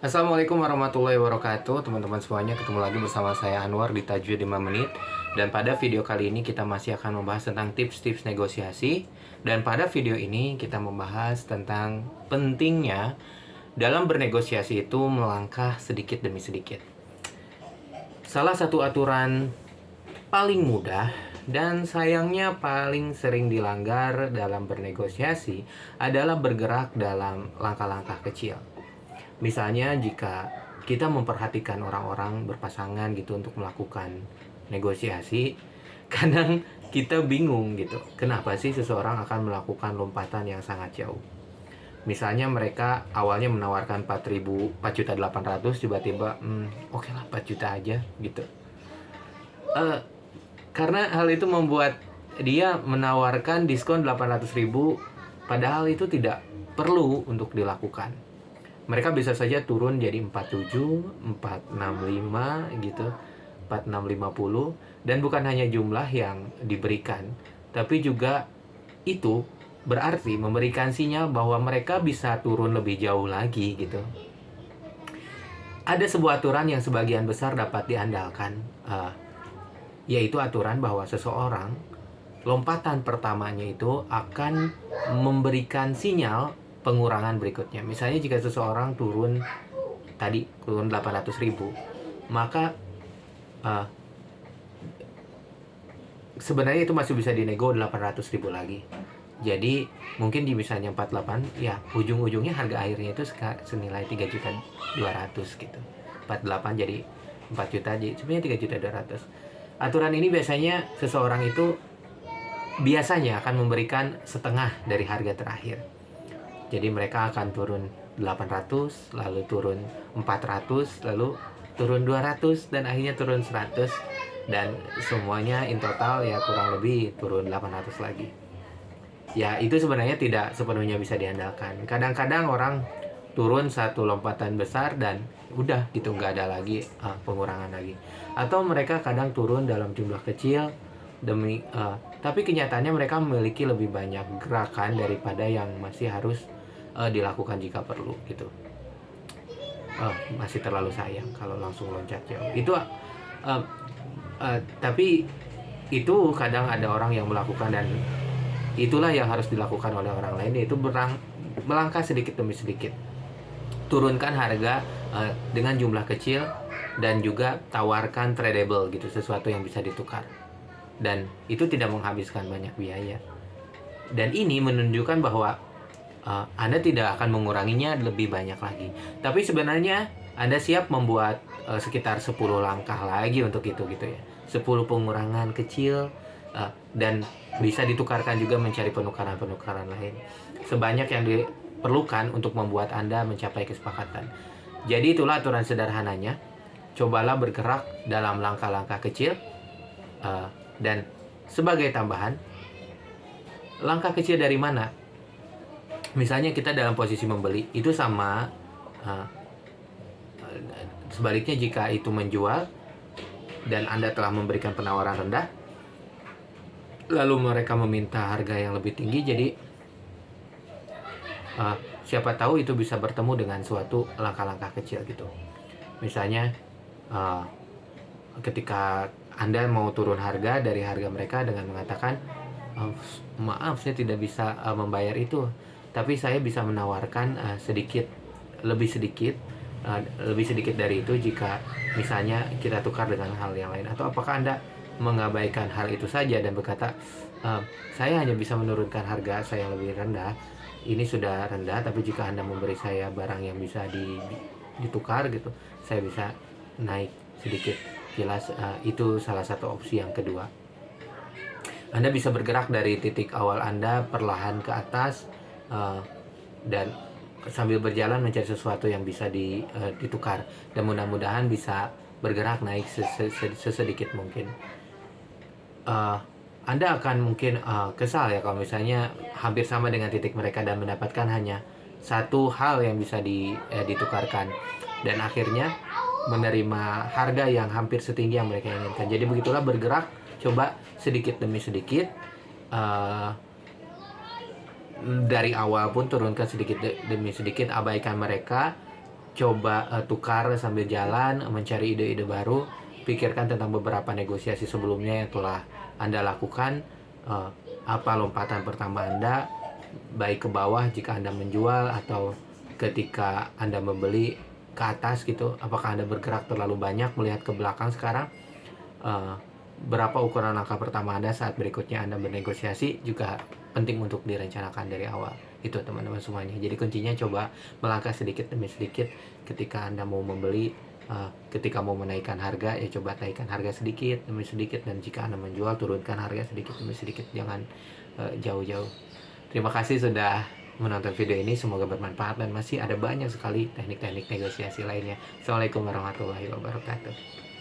Assalamualaikum warahmatullahi wabarakatuh. Teman-teman semuanya, ketemu lagi bersama saya Anwar di Tajwid 5 menit. Dan pada video kali ini kita masih akan membahas tentang tips-tips negosiasi. Dan pada video ini kita membahas tentang pentingnya dalam bernegosiasi itu melangkah sedikit demi sedikit. Salah satu aturan paling mudah dan sayangnya paling sering dilanggar dalam bernegosiasi adalah bergerak dalam langkah-langkah kecil. Misalnya jika kita memperhatikan orang-orang berpasangan gitu untuk melakukan negosiasi, kadang kita bingung gitu. Kenapa sih seseorang akan melakukan lompatan yang sangat jauh? Misalnya mereka awalnya menawarkan 4.800, tiba-tiba oke lah 4 juta aja gitu. Karena hal itu membuat dia menawarkan diskon 800.000, padahal itu tidak perlu untuk dilakukan. Mereka bisa saja turun jadi 47, 465 gitu, 4650, dan bukan hanya jumlah yang diberikan, tapi juga itu berarti memberikan sinyal bahwa mereka bisa turun lebih jauh lagi gitu. Ada sebuah aturan yang sebagian besar dapat diandalkan, yaitu aturan bahwa seseorang lompatan pertamanya itu akan memberikan sinyal pengurangan berikutnya. Misalnya jika seseorang turun 800.000, maka sebenarnya itu masih bisa dinego 800.000 lagi. Jadi mungkin di misalnya 48, ya ujung-ujungnya harga akhirnya itu senilai 3.200.000 gitu. 48 jadi 4 juta, jadi sebenarnya 3.200.000. Aturan ini biasanya seseorang itu biasanya akan memberikan setengah dari harga terakhir. Jadi mereka akan turun 800, lalu turun 400, lalu turun 200, dan akhirnya turun 100. Dan semuanya in total ya kurang lebih turun 800 lagi. Ya itu sebenarnya tidak sepenuhnya bisa diandalkan. Kadang-kadang orang turun satu lompatan besar dan udah gitu, nggak ada lagi pengurangan lagi. Atau mereka kadang turun dalam jumlah kecil tapi kenyataannya mereka memiliki lebih banyak gerakan daripada yang masih harus dilakukan jika perlu gitu. Masih terlalu sayang kalau langsung loncat jauh. Itu tapi itu kadang ada orang yang melakukan, dan itulah yang harus dilakukan oleh orang lain, yaitu melangkah sedikit demi sedikit. Turunkan harga dengan jumlah kecil dan juga tawarkan tradable gitu, sesuatu yang bisa ditukar. Dan itu tidak menghabiskan banyak biaya. Dan ini menunjukkan bahwa Anda tidak akan menguranginya lebih banyak lagi. Tapi sebenarnya Anda siap membuat sekitar 10 langkah lagi untuk itu gitu ya. 10 pengurangan kecil dan bisa ditukarkan juga mencari penukaran-penukaran lain. Sebanyak yang diperlukan untuk membuat Anda mencapai kesepakatan. Jadi itulah aturan sederhananya. Cobalah bergerak dalam langkah-langkah kecil. Dan sebagai tambahan, langkah kecil dari mana? Misalnya kita dalam posisi membeli, itu sama sebaliknya jika itu menjual dan Anda telah memberikan penawaran rendah, lalu mereka meminta harga yang lebih tinggi. Jadi siapa tahu itu bisa bertemu dengan suatu langkah-langkah kecil gitu. Misalnya ketika Anda mau turun harga dari harga mereka dengan mengatakan, maaf saya tidak bisa membayar itu, tapi saya bisa menawarkan lebih sedikit dari itu jika misalnya kita tukar dengan hal yang lain. Atau apakah Anda mengabaikan hal itu saja dan berkata, saya hanya bisa menurunkan harga saya lebih rendah, ini sudah rendah, tapi jika Anda memberi saya barang yang bisa ditukar gitu, saya bisa naik sedikit. Jelas itu salah satu opsi yang kedua. Anda bisa bergerak dari titik awal Anda perlahan ke atas dan sambil berjalan mencari sesuatu yang bisa ditukar, dan mudah-mudahan bisa bergerak naik sesedikit mungkin. Anda akan mungkin kesal ya kalau misalnya hampir sama dengan titik mereka dan mendapatkan hanya satu hal yang bisa ditukarkan, dan akhirnya menerima harga yang hampir setinggi yang mereka inginkan. Jadi begitulah bergerak, coba sedikit demi sedikit. Dari awal pun turunkan sedikit demi sedikit, abaikan mereka, coba tukar sambil jalan, mencari ide-ide baru, pikirkan tentang beberapa negosiasi sebelumnya yang telah Anda lakukan, apa lompatan pertama Anda, baik ke bawah jika Anda menjual atau ketika Anda membeli ke atas gitu. Apakah Anda bergerak terlalu banyak melihat ke belakang sekarang? Eh, Berapa ukuran langkah pertama Anda saat berikutnya Anda bernegosiasi juga penting untuk direncanakan dari awal. Itu teman-teman semuanya. Jadi kuncinya coba melangkah sedikit demi sedikit ketika Anda mau membeli, ketika mau menaikkan harga ya coba naikkan harga sedikit demi sedikit, dan jika Anda menjual turunkan harga sedikit demi sedikit, jangan jauh-jauh. Terima kasih sudah menonton video ini, semoga bermanfaat dan masih ada banyak sekali teknik-teknik negosiasi lainnya. Assalamualaikum warahmatullahi wabarakatuh.